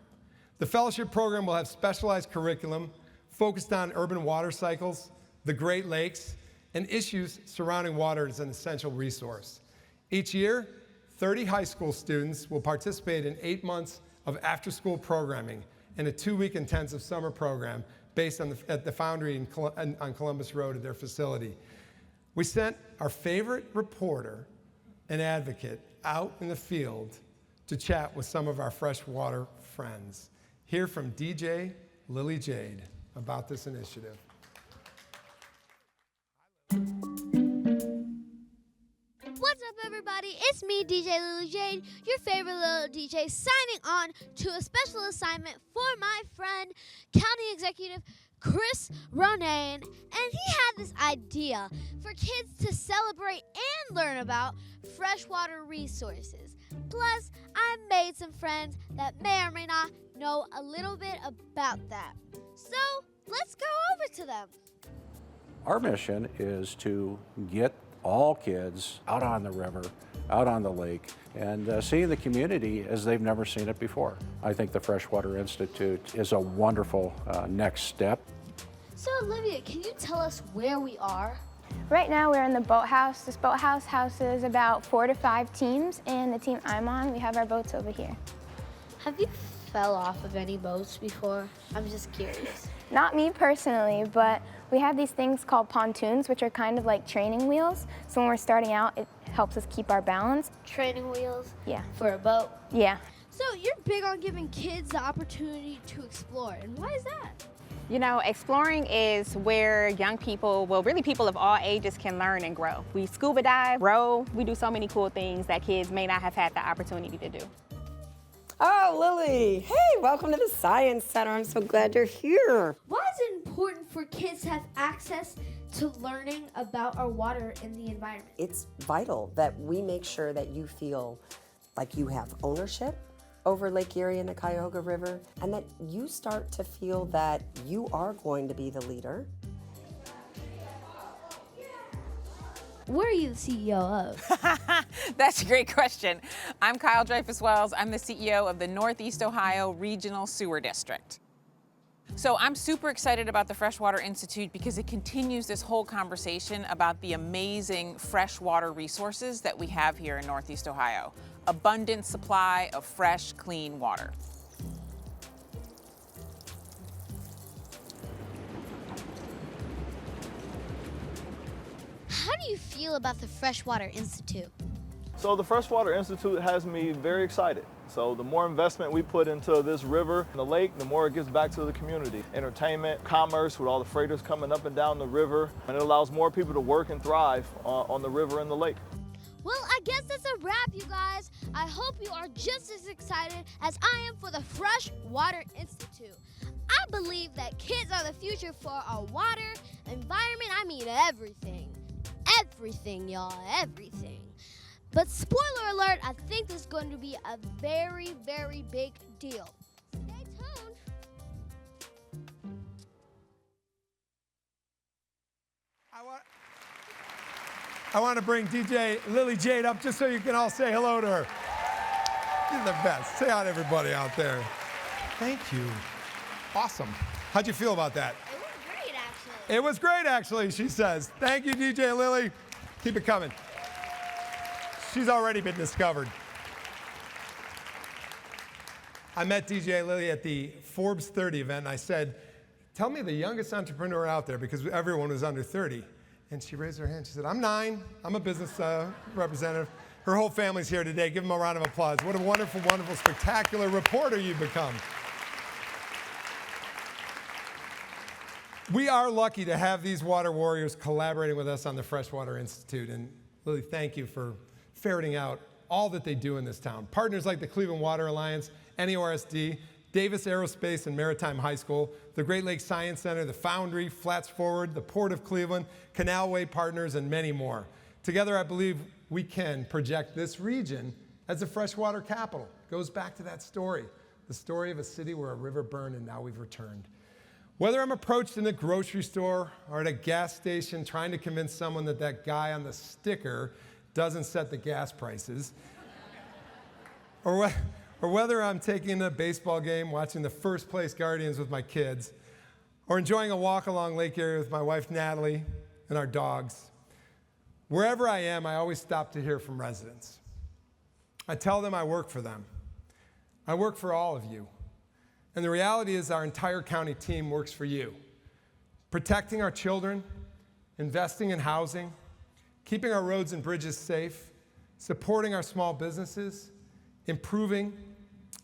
S15: The Fellowship Program will have specialized curriculum focused on urban water cycles, the Great Lakes, and issues surrounding water as an essential resource. Each year, 30 high school students will participate in 8 months of after-school programming and a 2-week intensive summer program based on at the Foundry on Columbus Road at their facility. We sent our favorite reporter and advocate out in the field to chat with some of our freshwater friends. Hear from DJ Lily Jade about this initiative.
S16: What's up, everybody? It's me, DJ Lily Jade, your favorite little DJ, signing on to a special assignment for my friend, County Executive Chris Ronayne. And he had this idea for kids to celebrate and learn about freshwater resources. Plus, I made some friends that may or may not know a little bit about that. So, let's go over to them.
S17: Our mission is to get all kids out on the river, out on the lake, and seeing the community as they've never seen it before. I think the Freshwater Institute is a wonderful next step.
S16: So, Olivia, can you tell us where we are?
S18: Right now we're in the boathouse. This boathouse houses about 4 to 5 teams, and the team I'm on, we have our boats over here.
S16: Have you fell off of any boats before? I'm just curious.
S18: Not me personally, but we have these things called pontoons, which are kind of like training wheels. So when we're starting out, it helps us keep our balance.
S16: Training wheels?
S18: Yeah.
S16: For a boat?
S18: Yeah.
S16: So you're big on giving kids the opportunity to explore, and why is that?
S19: You know, exploring is where young people, well, really people of all ages can learn and grow. We scuba dive, row, we do so many cool things that kids may not have had the opportunity to do.
S20: Oh, Lily. Hey, welcome to the Science Center. I'm so glad you're here.
S16: Why is it important for kids to have access to learning about our water and the environment?
S20: It's vital that we make sure that you feel like you have ownership over Lake Erie and the Cuyahoga River, and that you start to feel that you are going to be the leader.
S16: What are you the CEO of?
S21: That's a great question. I'm Kyle Dreyfus-Wells. I'm the CEO of the Northeast Ohio Regional Sewer District. So I'm super excited about the Freshwater Institute because it continues this whole conversation about the amazing freshwater resources that we have here in Northeast Ohio. Abundant supply of fresh, clean water.
S16: How do you feel about the Freshwater Institute?
S22: So the Freshwater Institute has me very excited. So the more investment we put into this river and the lake, the more it gives back to the community. Entertainment, commerce with all the freighters coming up and down the river, and it allows more people to work and thrive on the river and the lake.
S16: Well, I guess that's a wrap, you guys. I hope you are just as excited as I am for the Freshwater Institute. I believe that kids are the future for our water, environment, I mean everything. Everything, y'all, everything. But spoiler alert, I think this is going to be a very, very big deal. Stay tuned.
S15: I want to bring DJ Lily Jade up just so you can all say hello to her. You're the best. Say hi to everybody out there. Thank you. Awesome. How'd you feel about that?
S16: It was great, actually.
S15: It was great, actually, she says. Thank you, DJ Lily. Keep it coming. She's already been discovered. I met DJ Lily at the Forbes 30 event, and I said, tell me the youngest entrepreneur out there, because everyone was under 30. And she raised her hand. She said, I'm 9. I'm a business representative. Her whole family's here today. Give them a round of applause. What a wonderful, wonderful, spectacular reporter you've become. We are lucky to have these water warriors collaborating with us on the Freshwater Institute. And Lily, thank you for ferreting out all that they do in this town. Partners like the Cleveland Water Alliance, NEORSD, Davis Aerospace and Maritime High School, the Great Lakes Science Center, the Foundry, Flats Forward, the Port of Cleveland, Canalway Partners, and many more. Together, I believe we can project this region as a freshwater capital. It goes back to that story, the story of a city where a river burned and now we've returned. Whether I'm approached in a grocery store or at a gas station trying to convince someone that that guy on the sticker doesn't set the gas prices, or whether I'm taking a baseball game, watching the first place Guardians with my kids, or enjoying a walk along Lake Erie with my wife Natalie and our dogs, wherever I am, I always stop to hear from residents. I tell them I work for them. I work for all of you. And the reality is our entire county team works for you. Protecting our children, investing in housing, keeping our roads and bridges safe, supporting our small businesses, improving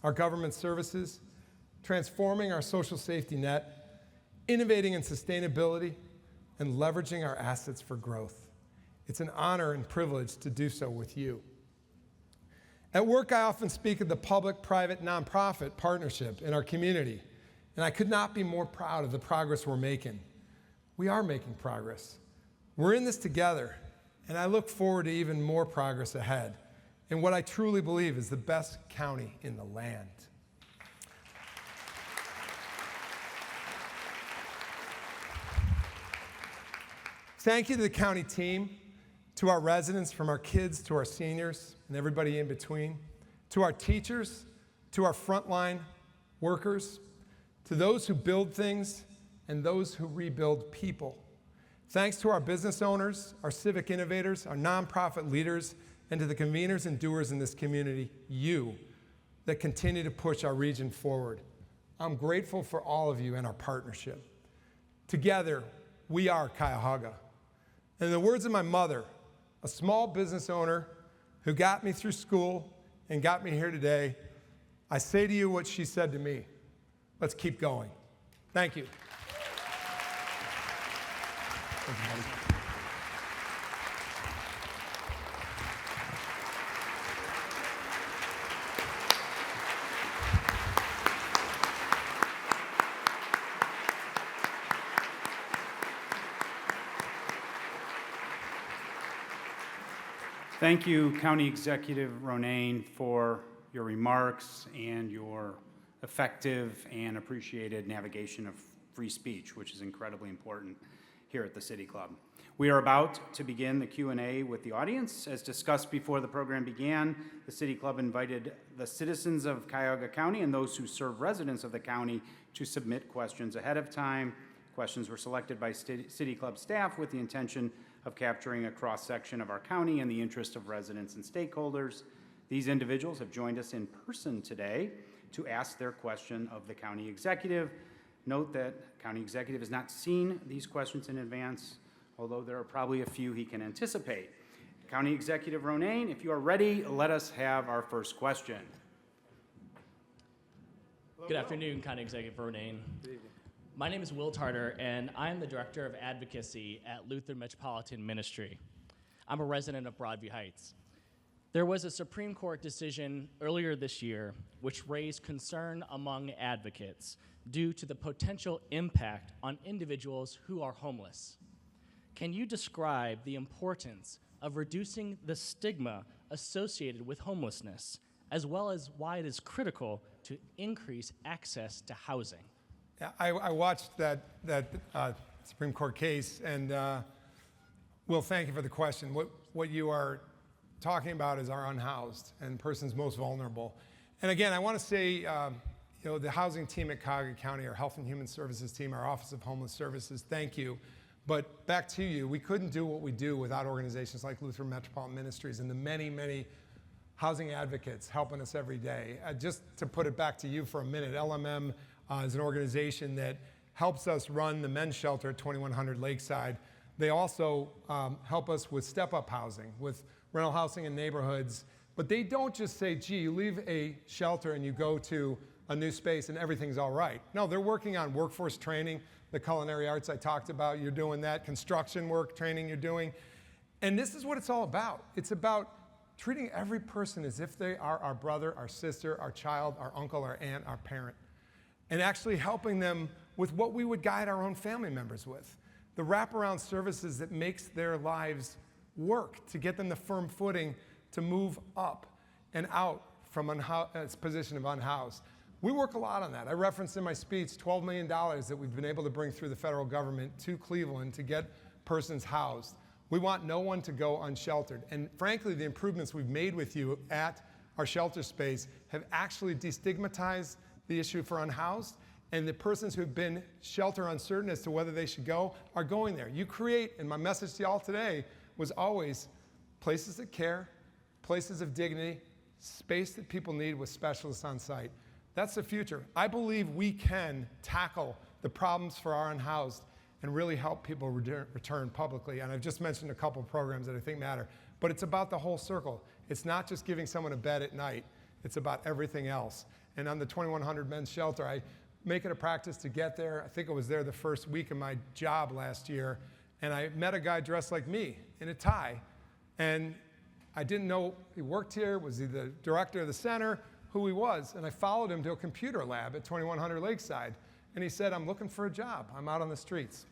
S15: our government services, transforming our social safety net, innovating in sustainability, and leveraging our assets for growth. It's an honor and privilege to do so with you. At work, I often speak of the public-private nonprofit partnership in our community, and I could not be more proud of the progress we're making. We are making progress. We're in this together, and I look forward to even more progress ahead in what I truly believe is the best county in the land. Thank you to the county team, to our residents, from our kids to our seniors and everybody in between, to our teachers, to our frontline workers, to those who build things and those who rebuild people. Thanks to our business owners, our civic innovators, our nonprofit leaders, and to the conveners and doers in this community, you, that continue to push our region forward. I'm grateful for all of you and our partnership. Together, we are Cuyahoga. And in the words of my mother, a small business owner who got me through school and got me here today, I say to you what she said to me: let's keep going. Thank you. Thank you, buddy.
S1: Thank you, County Executive Ronayne, for your remarks and your effective and appreciated navigation of free speech, which is incredibly important here at the City Club. We are about to begin the Q&A with the audience. As discussed before the program began, the City Club invited the citizens of Cuyahoga County and those who serve residents of the county to submit questions ahead of time. Questions were selected by City Club staff with the intention of capturing a cross-section of our county in the interest of residents and stakeholders. These individuals have joined us in person today to ask their question of the County Executive. Note that County Executive has not seen these questions in advance, although there are probably a few he can anticipate. County Executive Ronayne, if you are ready, let us have our first question.
S2: Good afternoon, County Executive Ronayne.
S15: Good evening.
S2: My name is Will Tarter, and I'm the Director of Advocacy at Lutheran Metropolitan Ministry. I'm a resident of Broadview Heights. There was a Supreme Court decision earlier this year which raised concern among advocates due to the potential impact on individuals who are homeless. Can you describe the importance of reducing the stigma associated with homelessness, as well as why it is critical to increase access to housing?
S15: Yeah, I watched that Supreme Court case, and Will, thank you for the question. What you are talking about is our unhoused and persons most vulnerable. And again, I want to say, the housing team at Cuyahoga County, our Health and Human Services team, our Office of Homeless Services, thank you. But back to you, we couldn't do what we do without organizations like Lutheran Metropolitan Ministries and the many, many housing advocates helping us every day. Just to put it back to you for a minute, LMM is an organization that helps us run the men's shelter at 2100 Lakeside. They also help us with step-up housing, with rental housing in neighborhoods. But they don't just say, gee, you leave a shelter and you go to a new space and everything's all right. No, they're working on workforce training, the culinary arts I talked about, you're doing that, construction work training you're doing. And this is what it's all about. It's about treating every person as if they are our brother, our sister, our child, our uncle, our aunt, our parent, and actually helping them with what we would guide our own family members with. The wraparound services that makes their lives work to get them the firm footing to move up and out from a position of unhoused. We work a lot on that. I referenced in my speech $12 million that we've been able to bring through the federal government to Cleveland to get persons housed. We want no one to go unsheltered. And frankly, the improvements we've made with you at our shelter space have actually destigmatized the issue for unhoused, and the persons who've been shelter uncertain as to whether they should go are going there. You create, and my message to y'all today was always places that care, places of dignity, space that people need with specialists on site. That's the future. I believe we can tackle the problems for our unhoused and really help people return publicly. And I've just mentioned a couple programs that I think matter, but it's about the whole circle. It's not just giving someone a bed at night, it's about everything else. And on the 2100 men's shelter, I make it a practice to get there. I think I was there the first week of my job last year, and I met a guy dressed like me in a tie, and I didn't know he worked here, was he the director of the center, who he was, and I followed him to a computer lab at 2100 Lakeside, and he said, I'm looking for a job, I'm out on the streets.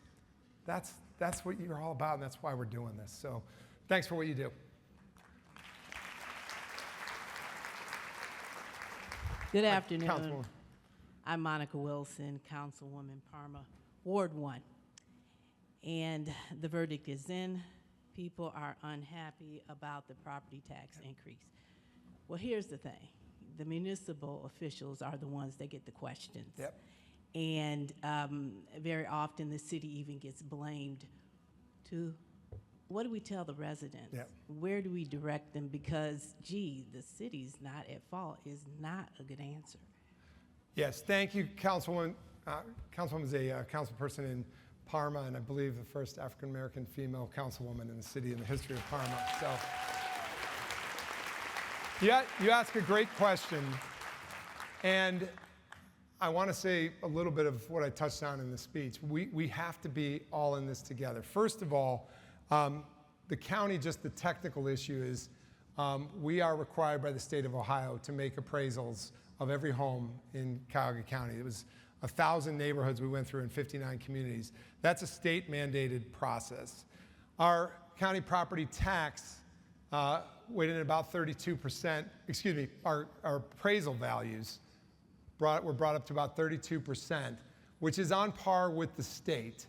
S15: That's what you're all about, and that's why we're doing this. So thanks for what you do.
S3: Good afternoon.
S15: Councilwoman.
S3: I'm Monica Wilson, Councilwoman Parma, Ward 1. And the verdict is in. People are unhappy about the property tax increase. Well, here's the thing. The municipal officials are the ones that get the questions.
S15: Yep.
S3: And very often the city even gets blamed to, what do we tell the residents?
S15: Yep.
S3: Where do we direct them? Because, gee, the city's not at fault is not a good answer.
S15: Yes, thank you, Councilwoman. Councilwoman is a councilperson in Parma, and I believe the first African-American female councilwoman in the city in the history of Parma. So, you ask a great question, and I want to say a little bit of what I touched on in the speech. We have to be all in this together. First of all, the county, just the technical issue is we are required by the state of Ohio to make appraisals of every home in Cuyahoga County. It was 1,000 neighborhoods we went through in 59 communities. That's a state mandated process. Our county property tax weighed in at about 32%, excuse me, our appraisal values were brought up to about 32%, which is on par with the state.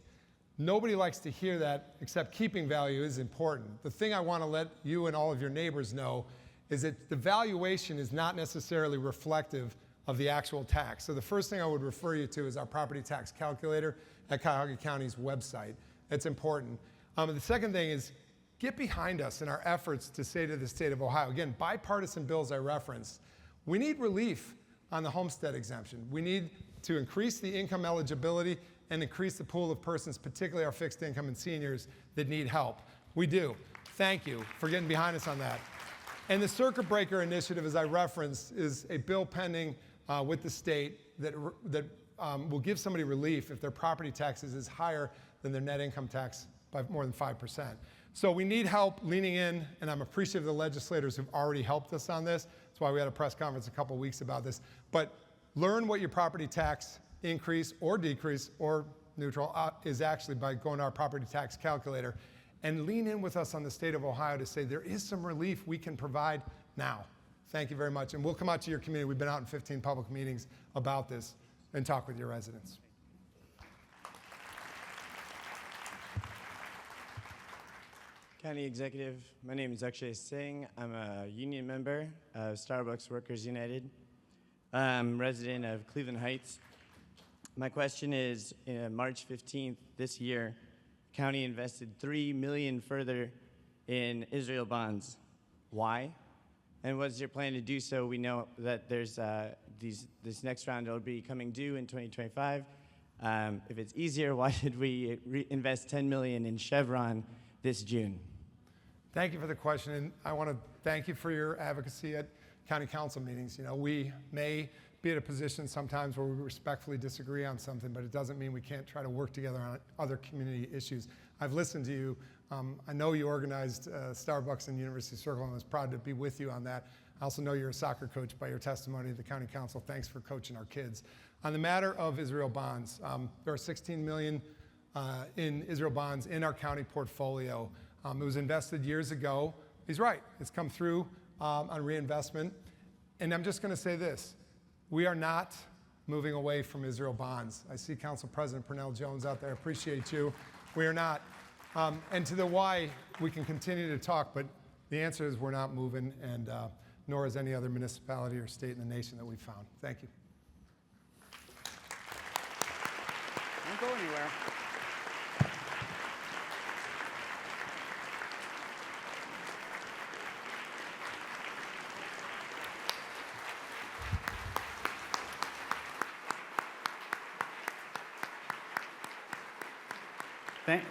S15: Nobody likes to hear that, except keeping value is important. The thing I want to let you and all of your neighbors know is that the valuation is not necessarily reflective of the actual tax. So the first thing I would refer you to is our property tax calculator at Cuyahoga County's website. It's important. The second thing is get behind us in our efforts to say to the state of Ohio, again, bipartisan bills I referenced, we need relief on the homestead exemption. We need to increase the income eligibility and increase the pool of persons, particularly our fixed income and seniors, that need help. We do. Thank you for getting behind us on that. And the circuit breaker initiative, as I referenced, is a bill pending with the state that will give somebody relief if their property taxes is higher than their net income tax by more than 5%. So we need help leaning in, and I'm appreciative of the legislators who've already helped us on this. That's why we had a press conference a couple weeks about this. But learn what your property tax increase or decrease or neutral is actually by going to our property tax calculator, and lean in with us on the state of Ohio to say there is some relief we can provide now. Thank you very much. And we'll come out to your community. We've been out in 15 public meetings about this and talk with your residents.
S5: County Executive, my name is Akshay Singh. I'm a union member of Starbucks Workers United. I'm a resident of Cleveland Heights. My question is, March 15th this year, county invested $3 million further in Israel bonds. Why? And what's your plan to do so? We know that there's this next round will be coming due in 2025. If it's easier, why did we invest $10 million in Chevron this June?
S15: Thank you for the question, and I want to thank you for your advocacy at county council meetings. You know, we may be at a position sometimes where we respectfully disagree on something, but it doesn't mean we can't try to work together on other community issues. I've listened to you. I know you organized Starbucks in University Circle, and I was proud to be with you on that. I also know you're a soccer coach by your testimony to the County Council. Thanks for coaching our kids. On the matter of Israel bonds, there are $16 million in Israel bonds in our county portfolio. It was invested years ago. He's right. It's come through on reinvestment. And I'm just going to say this. We are not moving away from Israel bonds. I see Council President Purnell Jones out there. I appreciate you. We are not. And to the why, we can continue to talk, but the answer is we're not moving, and nor is any other municipality or state in the nation that we've found. Thank you.
S1: Don't go anywhere.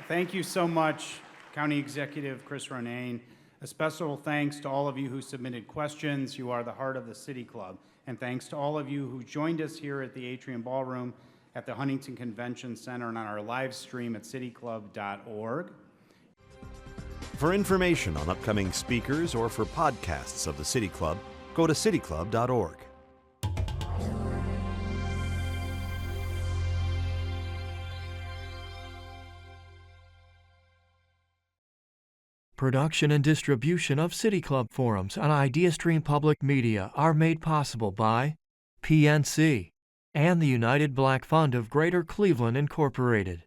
S1: Thank you so much, County Executive Chris Ronayne. A special thanks to all of you who submitted questions. You are the heart of the City Club. And thanks to all of you who joined us here at the Atrium Ballroom, at the Huntington Convention Center, and on our live stream at cityclub.org.
S6: For information on upcoming speakers or for podcasts of the City Club, go to cityclub.org.
S7: Production and distribution of City Club forums on IdeaStream Public Media are made possible by PNC and the United Black Fund of Greater Cleveland, Incorporated.